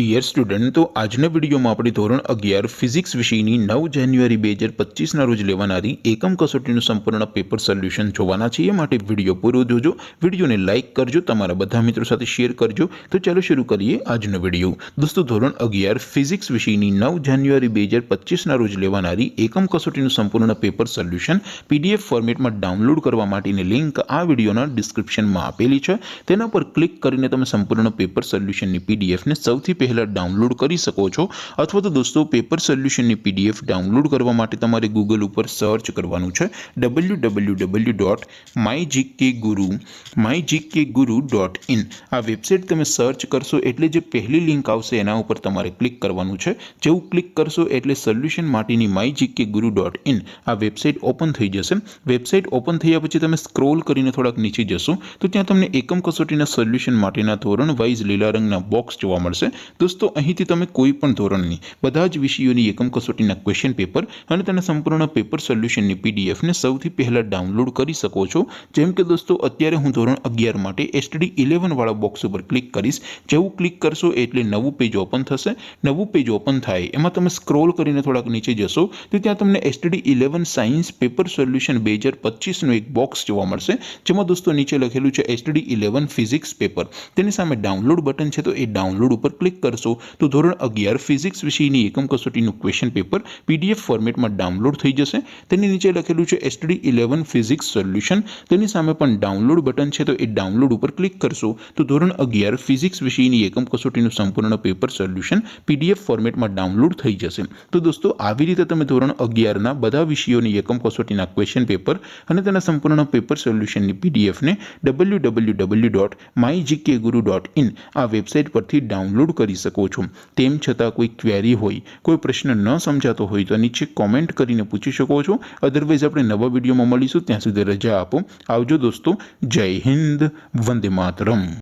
Dear student, તો આજના વિડીયોમાં આપણે ધોરણ 11 ફિઝિક્સ વિષયની 9 જાન્યુઆરી 2025ના રોજ લેવાનારી એકમ કસોટીનું સંપૂર્ણ પેપર સોલ્યુશન જોવાના છીએ। માટે વિડીયો પૂરો જોજો, વિડીયોને લાઇક કરજો, તમારા બધા મિત્રો સાથે શેર કરજો। તો ચાલો શરૂ કરીએ આજનો વિડીયો। દોસ્તો, ધોરણ 11 ફિઝિક્સ વિષયની 9 જાન્યુઆરી 2025ના રોજ લેવાનારી એકમ કસોટીનું સંપૂર્ણ પેપર સોલ્યુશન પીડીએફ ફોર્મેટમાં ડાઉનલોડ કરવા માટેની લિંક આ વિડીયોના ડિસ્ક્રિપ્શનમાં આપેલી છે। તેના પર ક્લિક કરીને તમે સંપૂર્ણ પેપર સોલ્યુશનની પીડીએફને સૌથી પહેલા ડાઉનલોડ કરી શકો છો। અથવા તો દોસ્તો, પેપર સોલ્યુશનની પીડીએફ ડાઉનલોડ કરવા માટે તમારે ગૂગલ ઉપર સર્ચ કરવાનું છે www.mygkguru.in। આ વેબસાઇટ તમે સર્ચ કરશો એટલે જે પહેલી લિંક આવશે એના ઉપર તમારે ક્લિક કરવાનું છે। જેવું ક્લિક કરશો એટલે સોલ્યુશન માટેની mygkguru.in આ વેબસાઇટ ઓપન થઈ જશે। વેબસાઇટ ઓપન થયા પછી તમે સ્ક્રોલ કરીને થોડાક નીચે જશો તો ત્યાં તમને એકમ કસોટીના સોલ્યુશન માટેના ધોરણ વાઇઝ લીલા રંગના બોક્સ જોવા મળશે। દોસ્તો, અહીંથી તમે કોઈ પણ ધોરણની બધા જ વિષયોની એકમ કસોટીના ક્વેશ્ચન પેપર અને તેના સંપૂર્ણ પેપર સોલ્યુશનની પીડીએફને સૌથી પહેલા ડાઉનલોડ કરી શકો છો। જેમ કે દોસ્તો, અત્યારે હું ધોરણ 11 માટે STD 11 વાળા બોક્સ ઉપર ક્લિક કરીશ। જેવું ક્લિક કરશો એટલે નવું પેજ ઓપન થશે। નવું પેજ ઓપન થાય એમાં તમે સ્ક્રોલ કરીને થોડાક નીચે જશો તો ત્યાં તમને STD 11 સાયન્સ પેપર સોલ્યુશન 2025નું એક બોક્સ જોવા મળશે, જેમાં દોસ્તો નીચે લખેલું છે STD 11 ફિઝિક્સ પેપર। તેની સામે ડાઉનલોડ બટન છે, તો એ ડાઉનલોડ ઉપર ક્લિક કરશો તો ધોરણ 11 ફિઝિક્સ વિષયની એકમ કસોટીનું ક્વેશ્ચન પેપર પીડીએફ ફોર્મેટમાં ડાઉનલોડ થઈ જશે। તેની નીચે લખેલું છે STD 11 ફિઝિક્સ સોલ્યુશન, તેની સામે પણ ડાઉનલોડ બટન છે, તો એ ડાઉનલોડ ઉપર ક્લિક કરશો તો ધોરણ 11 ફિઝિક્સ વિષયની એકમ કસોટીનું સંપૂર્ણ પેપર સોલ્યુશન પીડીએફ ફોર્મેટમાં ડાઉનલોડ થઈ જશે। તો દોસ્તો, આવી રીતે તમે ધોરણ 11ના બધા વિષયોની એકમ કસોટીના ક્વેશ્ચન પેપર અને તેના સંપૂર્ણ પેપર સોલ્યુશનની પીડીએફને www.mygkguru.in આ વેબસાઇટ પરથી ડાઉનલોડ કરી શકો છો। તેમ છતાં કોઈ ક્વેરી હોય, કોઈ પ્રશ્ન ન સમજાતો હોય તો નીચે કોમેન્ટ કરીને પૂછી શકો છો। અધરવાઇઝ આપણે નવા વિડીયોમાં મળીશું, ત્યાં સુધી રજા આપો। આવજો દોસ્તો, જય હિન્દ, વંદે માતરમ।